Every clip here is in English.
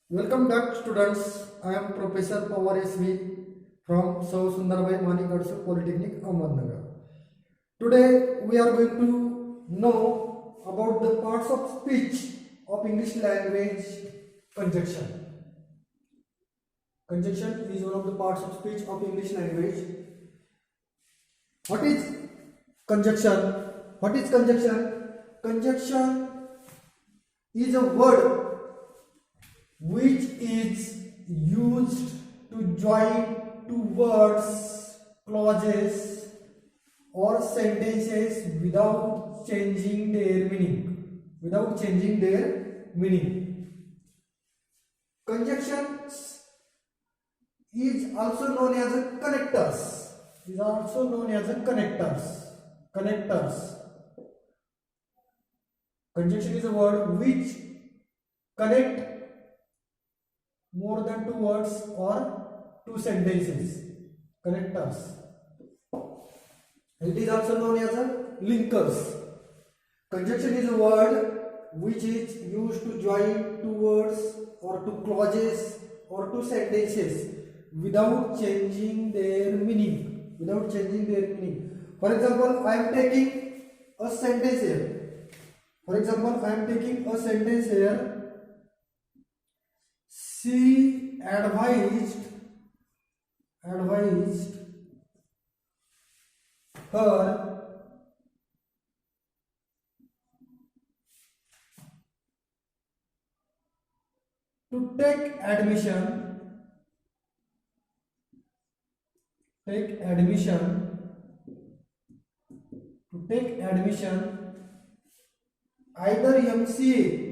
Welcome back, students. I am Professor Pawar SV from South Sundarbai Manikadsu Polytechnic, Ahmednagar. Today we are going to know about the parts of speech of English language. Conjunction. Conjunction is one of the parts of speech of English language. What is conjunction? What is conjunction? Conjunction is a word which is used to join two words, clauses or sentences without changing their meaning. Conjunctions is also known as a connectors. Conjunction is a word which connect more than two words or two sentences. Connectors. It is also known as a linkers. Conjunction is a word which is used to join two words or two clauses or two sentences without changing their meaning. For example, I am taking a sentence here. She advised her to take admission either MCA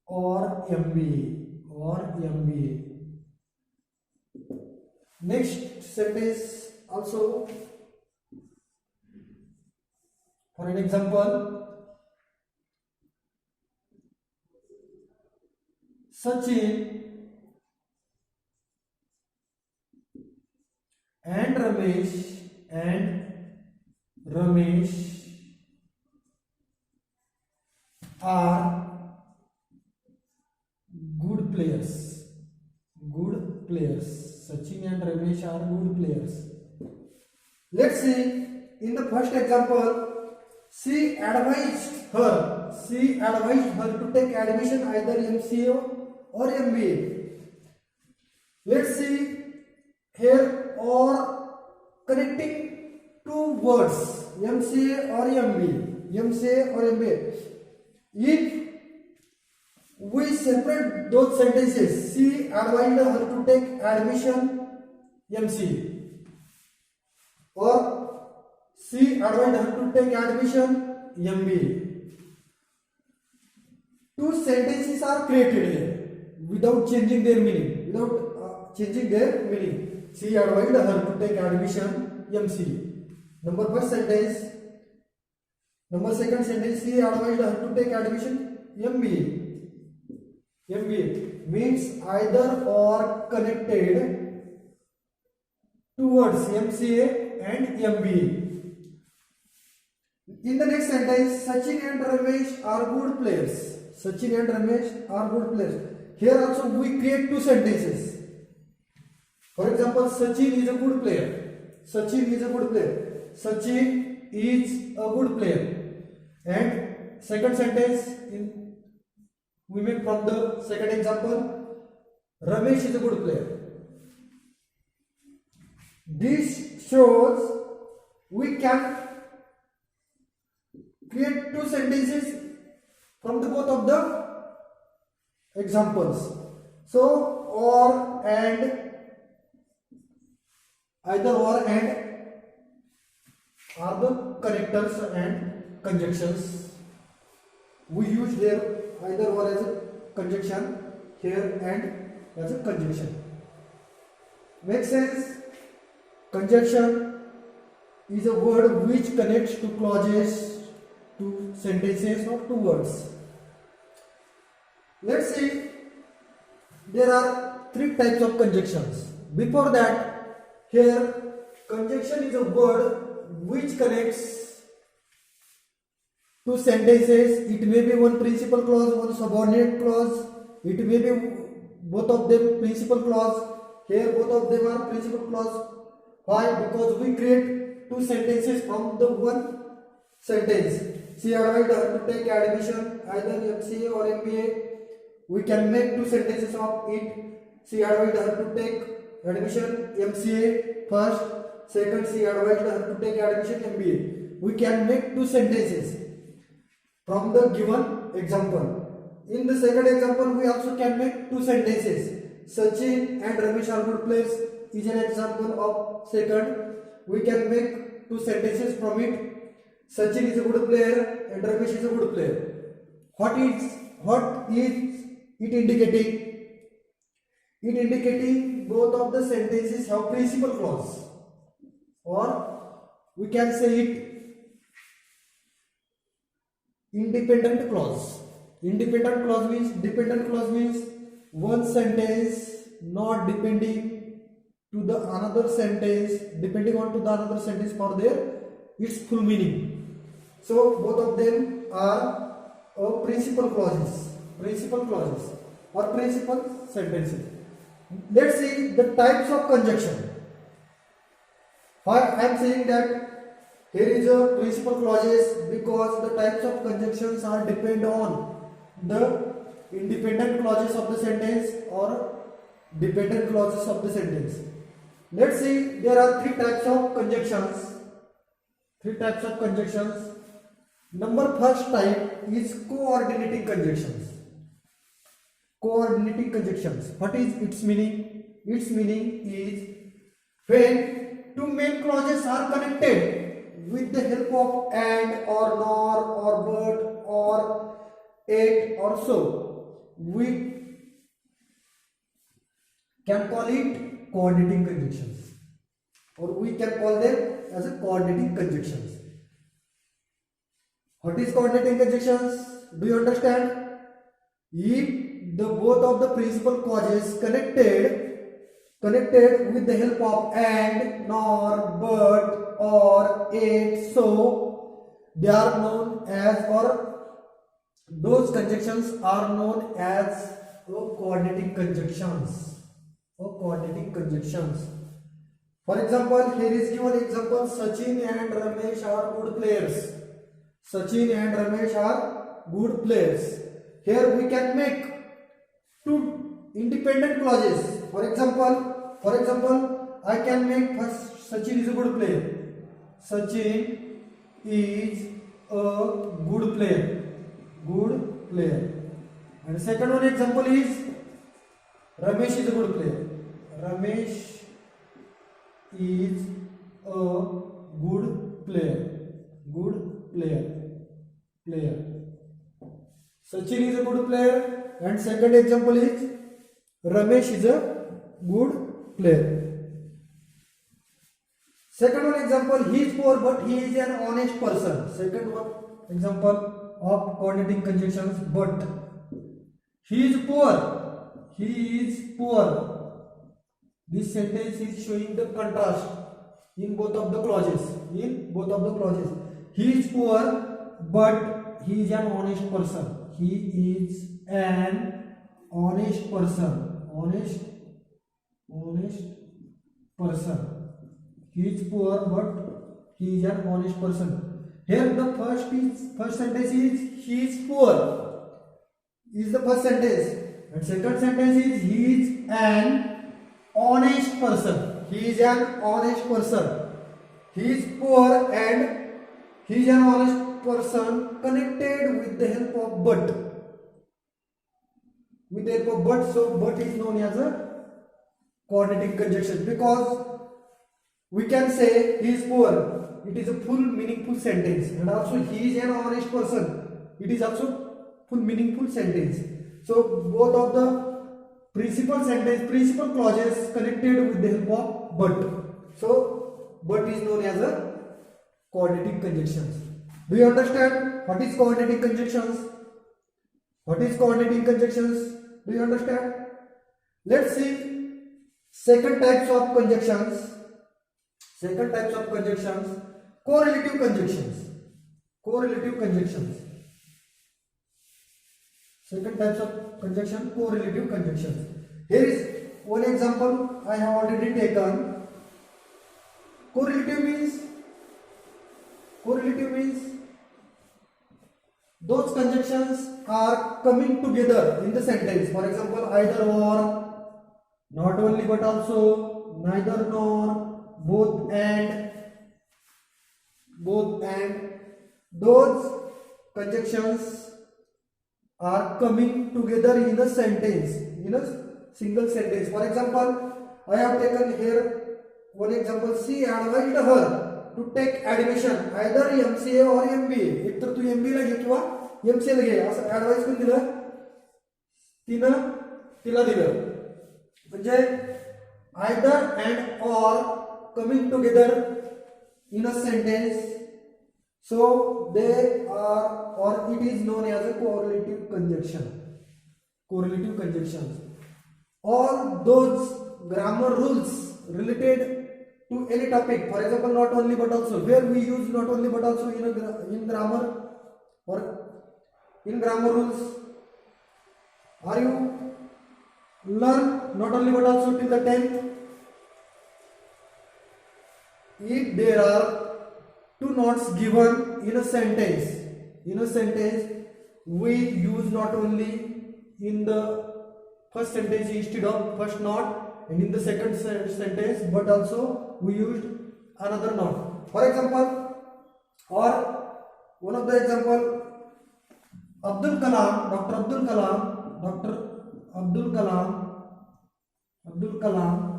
or MBA. Next sentence also, for an example, Sachin and Ramesh are good players. Sachin and Ramesh are good players. Let's see, in the first example, she advised her to take admission either MCA or MBA. Let's see here, or connecting two words, MCA or MBA. If we separate those sentences, she advised her to take admission MCA or she advised her to take admission MBA. Two sentences are created here without changing their meaning. She advised her to take admission MCA. Number second sentence, she advised her to take admission MBA. MBA means either or connected two words, MCA and MBA. In the next sentence, Sachin and Ramesh are good players. Here also we create two sentences. For example, Sachin is a good player. Sachin is a good player. And second sentence we make from the second example, Ramesh is a good player. This shows we can create two sentences from the both of the examples. So or and, either or and are the connectors and conjunctions. We use there either or as a conjunction, here and as a conjunction. Makes sense? Conjunction is a word which connects two clauses, two sentences or two words. Let's see, there are three types of conjunctions. Before that, here conjunction is a word which connects two sentences. It may be one principal clause, one subordinate clause. It may be both of them principal clause. Here both of them are principal clause. Why? Because we create two sentences from the one sentence. She advised her to take admission either MCA or MBA. We can make two sentences of it. She advised her to take admission MCA first. Second, she advised her to take admission MBA. We can make two sentences from the given example. In the second example, we also can make two sentences. Sachin and Ramesh are good players is an example of second. We can make two sentences from it. Sachin is a good player and Ramesh is a good player. What is it indicating? It indicating both of the sentences have principal clause, or we can say it independent clause. Independent clause means one sentence not depending to the another sentence, depending on to the another sentence for their its full meaning. So both of them are principal clauses or principal sentences. Let's see the types of conjunction. Why I am saying that here is a principal clauses, because the types of conjunctions are depend on the independent clauses of the sentence or dependent clauses of the sentence. Let's see, there are three types of conjunctions. Number first type is coordinating conjunctions. Coordinating conjunctions. What is its meaning? Its meaning is when two main clauses are connected with the help of and or nor or but or it or so, we can call it coordinating conjunctions, or we can call them as a coordinating conjunctions. What is coordinating conjunctions? Do you understand? If the both of the principal clauses connected with the help of and, nor, but, or, it, so, they are known as, or those conjunctions are known as coordinating conjunctions. For example, here is given example: Sachin and Ramesh are good players. Here we can make two independent clauses. For example, I can make first Sachin is a good player. Sachin is a good player. And second one example is Ramesh is a good player. Ramesh is a good player. Sachin is a good player. And second example is Ramesh is a good player. Second one example, he is poor but he is an honest person. Second one example of coordinating conjunctions, but he is poor. This sentence is showing the contrast in both of the clauses. He is poor but he is an honest person. He is an honest person. He is poor but he is an honest person. Here the first sentence is he is poor. Is the first sentence. And second sentence is he is an honest person. He is poor and he is an honest person connected with the help of but. So but is known as a coordinating conjunction, because we can say he is poor. It is a full meaningful sentence, and also he is an honest person. It is also full meaningful sentence. So both of the principal clauses connected with the help of but. So but is known as a coordinating conjunctions. Do you understand what is coordinating conjunctions? Do you understand? Let's see second types of conjunctions. Correlative conjunctions. correlative conjunctions. Second types of conjunction, correlative conjunctions. Here is one example I have already taken. Correlative means those conjunctions are coming together in the sentence. For example, either or, not only but also, neither nor, both and. Those conjunctions are coming together in a sentence, in a single sentence. For example, I have taken here one example. She advised her to take admission either MCA or MBA. एक तर तू MBA ला घे किंवा MCA ला घे असं advice कोण दिलं? तिला दिलं. म्हणजे either and or coming together in a sentence, so they are, or it is known as a correlative conjunction. Correlative conjunctions. All those grammar rules related to any topic, for example, not only but also, where we use not only but also in grammar or in grammar rules. Are you learn not only but also till the 10th? If there are two nots given in a sentence, we use not only in the first sentence instead of first not, and in the second sentence, but also we used another not. For example, or one of the example, Dr. Abdul Kalam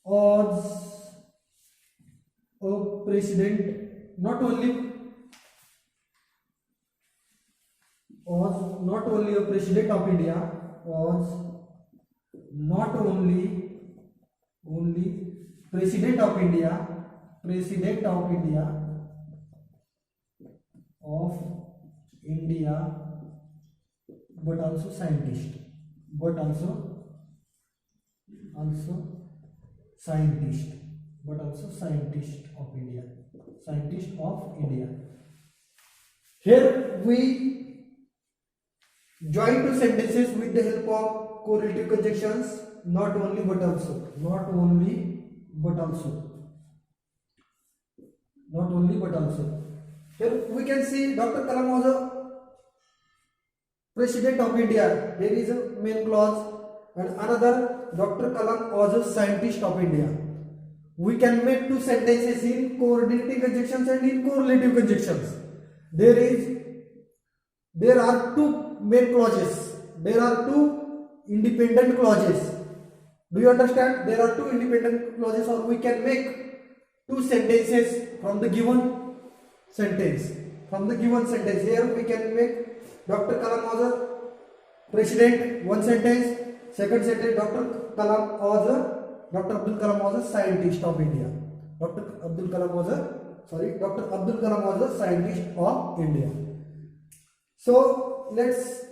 was a president, not only a president of India, was not only president of India, but also scientist, scientist of India. Here we join two sentences with the help of correlative conjunctions, not only but also. Here we can see Dr. Kalam was a president of India. There is a main clause, and another, Dr. Kalam was a scientist of India. We can make two sentences in coordinating conjunctions and in correlative conjunctions. There are two main clauses. There are two independent clauses. Do you understand? There are two independent clauses, or we can make two sentences from the given sentence. Here we can make Dr. Kalam was a president, one sentence. Second sentence, Dr. Abdul Kalam was a scientist of India. Dr. Abdul Kalam was a scientist of India. So let's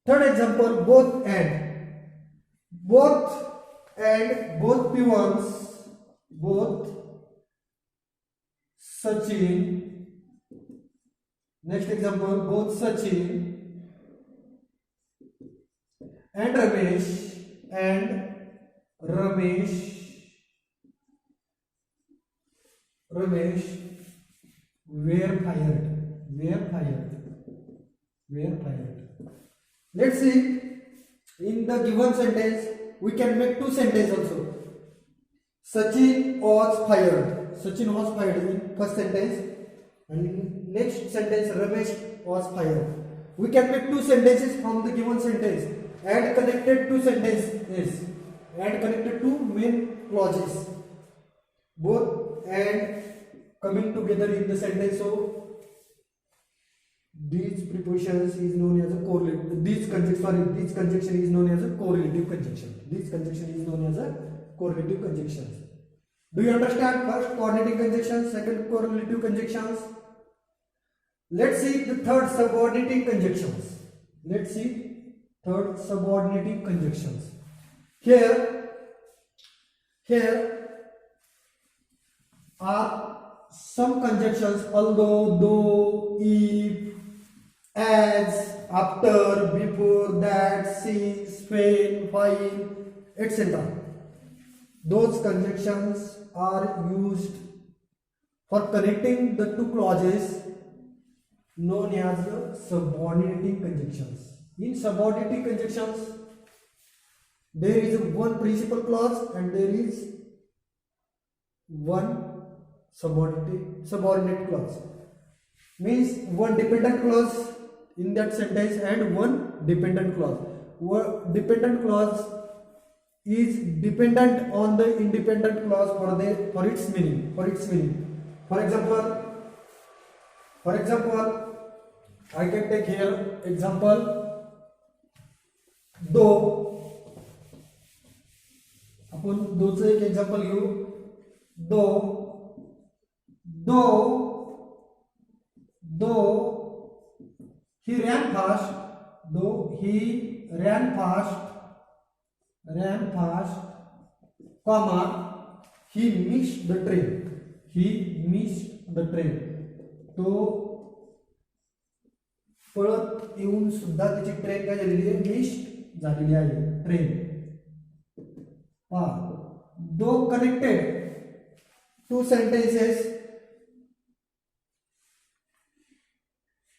third example, both peons, both Sachin. Next example, both Sachin and Ramesh were fired. Let's see, in the given sentence we can make two sentences also. Sachin was fired in first sentence, and in next sentence Ramesh was fired. We can make two sentences from the given sentence and connected two main clauses, both and coming together in the sentence. So these prepositions is known as a correlative. This conjunction is known as a correlative conjunction. Do you understand? First coordinating conjunctions, second correlative conjunctions. Let's see the third subordinating conjunctions. Here are some conjunctions although, though, if, as, after, before, that, since, when, while, etc. Those conjunctions are used for connecting the two clauses known as the subordinating conjunctions. In subordinating conjunctions, there is one principal clause and there is one subordinate clause. Means one dependent clause in that sentence and one dependent clause. One dependent clause is dependent on the independent clause for its meaning. For example, I can take here example though. आपण दोचं एक example घेऊ. Though he ran fast, comma, he missed the train. तो पळत येऊन सुद्धा त्याची train काय झालेली आहे, मिस झालेली आहे train. Though connected two sentences,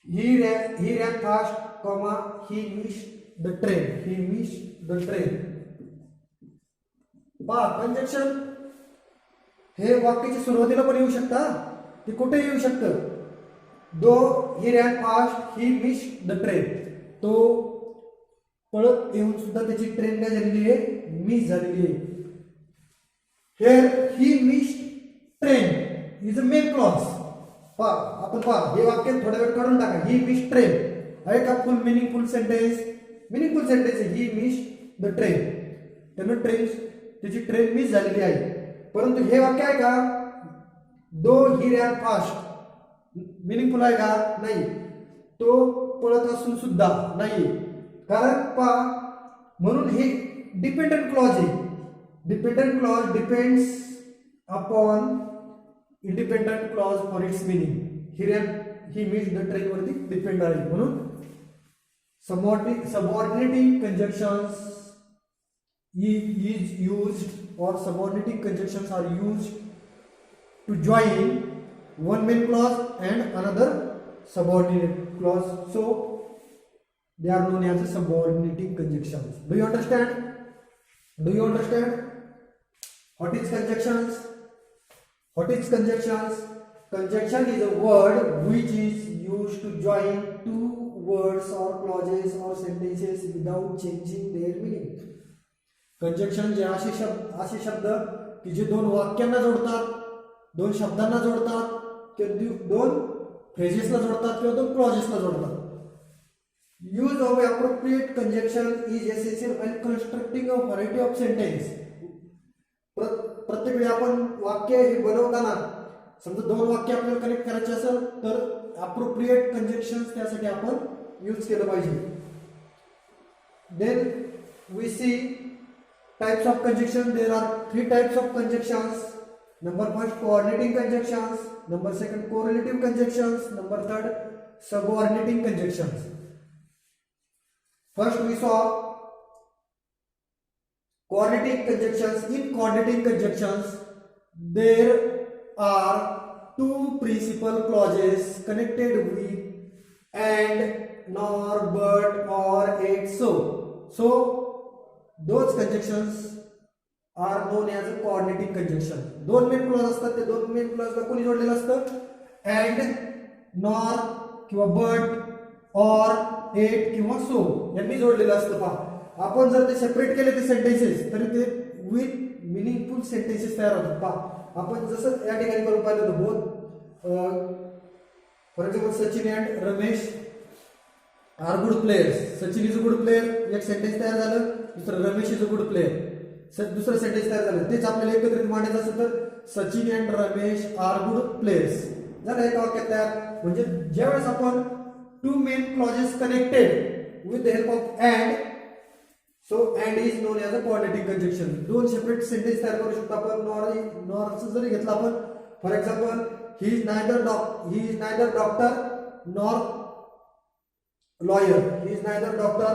he ran fast, comma, he missed the train. Conjunction हे वाक्याच्या सुरुवातीला पण येऊ शकता, ते कुठे येऊ शकतं. Though he ran fast, he missed the train. तो पळत येऊन सुद्धा त्याची ट्रेन काय झालेली आहे, मिस झालेली आहे. Here he missed train is a main clause. आपण हे वाक्य थोड्या वेळ काढून टाका. He missed train आहे का फुल मिनिंगफुल सेंटेन्स आहे. He missed the train. त्यामुळे त्याची ट्रेन मिस झालेली आहे. परंतु हे वाक्य आहे का, Though he ran fast meaningful आहे का, नाही. तो पळत असून सुद्धा नाही, कारण म्हणून हे डिपेंडंट क्लॉज आहे. Dependent clause depends upon independent clause for its meaning. He missed the train वरती डिपेंड आहे. म्हणून subordinating conjunctions is used, or subordinating conjunctions are used to join one main clause and another subordinate clause. So they are known as subordinating conjunctions. Do you understand? What is conjunctions? Conjunction is a word which is used to join two words or clauses or sentences without changing their meaning. Conjunction जे असे शब्द की जे दोन वाक्यांना जोडतात, दोन शब्दांना जोडतात, किंवा दोन फ्रेजेसला जोडतात किंवा दोन क्लॉजेसला जोडतात. Use of appropriate conjunction is essential when constructing a variety of sentence. प्रत्येक वेळी आपण वाक्य हे बनवताना समजा दोन वाक्य आपल्याला कनेक्ट करायचे असेल तर appropriate conjunctions त्यासाठी आपण यूज केलं पाहिजे. Then we see types of conjunction. There are three types of conjunctions. Number first, coordinating conjunctions. Number second, correlative conjunctions. Number third, subordinating conjunctions. First we saw coordinating conjunctions. In coordinating conjunctions, there are two principal clauses connected with and, nor, but, or, et, so. So those conjunctions are known as a coordinating conjunction. दोन main clause असतात, ते दोन main क्लॉजला कोणी जोडलेलं असतं, and, nor किंवा but, or, eight किंवा सो यांनी जोडलेलं असतं. आपण जर ते सेपरेट केले ते सेंटेन्सेस तरी ते विथ मिनिंगफुल सेंटेन्सेस तयार होतात. आपण जसं या ठिकाणी करून पाहिलं होतं, both for example Sachin and Ramesh are good players. Sachin is a good player, एक सेंटेन्स तयार झालं. दुसरं Ramesh is a good player, दुसरं सेंटेन्स तयार झालं. तेच आपल्याला एकत्रित मांडायचं असेल तर Sachin and Ramesh are good players झालं एका वाक्यात तयार. म्हणजे ज्यावेळेस आपण two main clauses connected with the help of and, so and is known as a coordinating conjunction. दोन सेपरेट सेंटेन्स तयार करू शकतो आपण. नॉर जरी घेतला आपण, for example he is neither doctor nor lawyer. He is neither doctor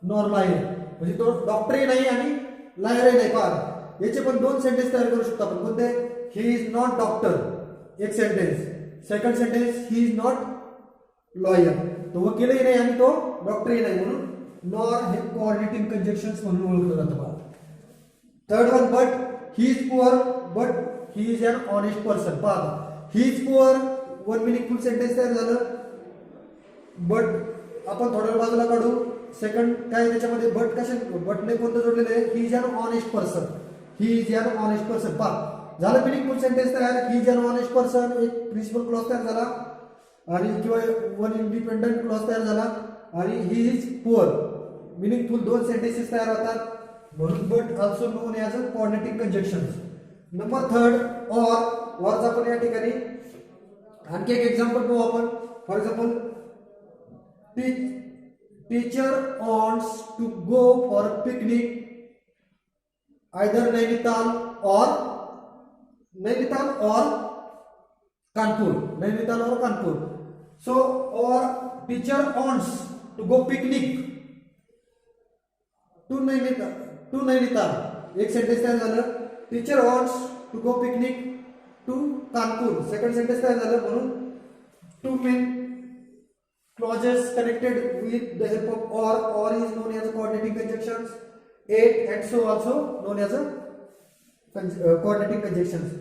nor lawyer. म्हणजे तो डॉक्टरही नाही आणि लॉयरही नाही. पहा याचे पण दोन सेंटेन्स तयार करू शकतो आपण. कोणते? ही इज नॉट डॉक्टर एक sentence. Second sentence he is not lawyer. तो वकीलही नाही आणि तो डॉक्टरही नाही म्हणून नॉर हे कोऑर्डिनेटिंग कंजक्शन्स म्हणून ओळखलं जातं. पहा third one but he is poor but he is an honest person. पहा he is poor one meaningful sentence तयार झालं. बट आपण थोड्या वेळ बाजूला काढू. सेकंड काय त्याच्यामध्ये बट कशा बटने कोणतं जोडलेलं आहे? ही is an honest person. He is an honest person. पहा झालं मिनिंगफुल सेंटेन्स तयार. ही इज अन ऑनेस्ट पर्सन एक प्रिन्सिपल क्लॉज तयार झाला आणि किंवा वन इंडिपेंडंट क्लॉज तयार झाला आणि ही इज पुअर मिनिंगफुल दोन सेंटेन्सेस तयार होतात म्हणून but also known as a coordinating conjunctions. Number third ऑरचा आपण या ठिकाणी आणखी एक एक्झाम्पल पाहू आपण. For example teacher wants to go for a picnic either Nainital or Kanpur. So or teacher wants to go picnic to Nainital. एक sentence तयार झालं. Teacher wants to go picnic to Kanpur. Second sentence तयार झालं म्हणून two main clauses connected with the help of or is known as coordinating conjunctions. 8 and so also known as a coordinating conjunctions.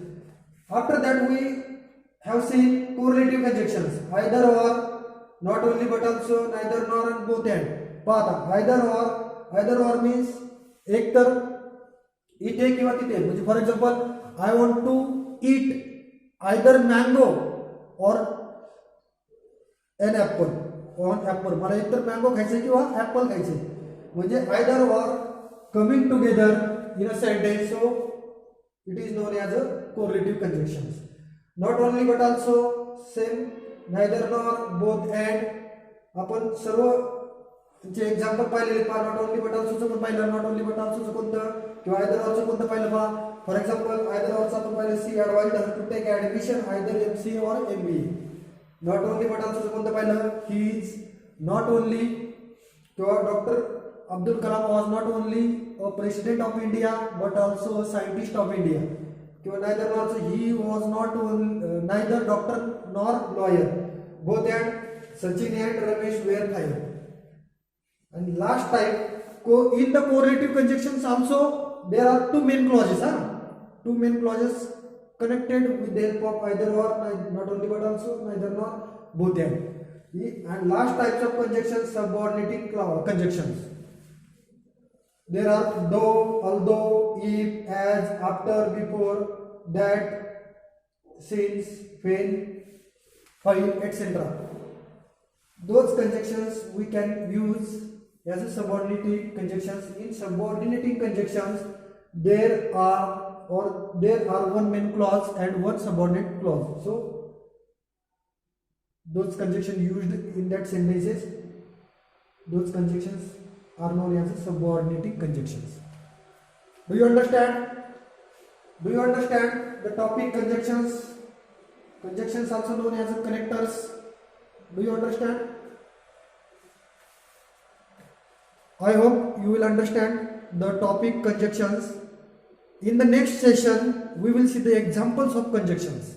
After that we have seen correlative conjunctions. Either or, not only but also, neither nor and both and. पहा either or means एक तर इथे किंवा तिथे. म्हणजे for example I want to eat either mango or an apple. On apple मला एकतर mango खायचे किंवा ॲपल खायचे. म्हणजे either or coming together in a sentence. So it is known as a correlative conjunctions. Not only but also same neither nor both and. आपण सर्व example पाहिलेले पहा. नॉट ओनली बट ऑल्सोचं पण पाहिलं. नॉट ओनली बट ऑल्सोचं कोणतं किंवा either ऑरचं कोणतं पाहिलं पहा. फॉर एक्झाम्पल आयदर ऑरचं आपण पाहिलं she advised her to take admission either MC or MBA. Not only but also कोणतं पाहिलं? ही इज नॉट ओनली किंवा doctor Abdul Kalam was not only a president of India but also a scientist of India. किंवा neither नॉरचं he was not neither doctor nor lawyer. Both and Sachin and Ramesh were fire. And last type in the correlative conjunctions also there are two main clauses. Two main clauses connected with the help of either or, not only but also, neither nor, both and. And last types of conjunctions, subordinating conjunctions. There are though, although, if, as, after, before, that, since, when, while, etc. Those conjunctions we can use as a subordinating conjunctions. In subordinating conjunctions there are one main clause and one subordinate clause. So those conjunctions used in that sentences, those conjunctions are known as subordinating conjunctions. Do you understand? Do you understand the topic conjunctions? Conjunctions also known as connectors. Do you understand? I hope you will understand the topic conjunctions. In the next session, we will see the examples of conjunctions.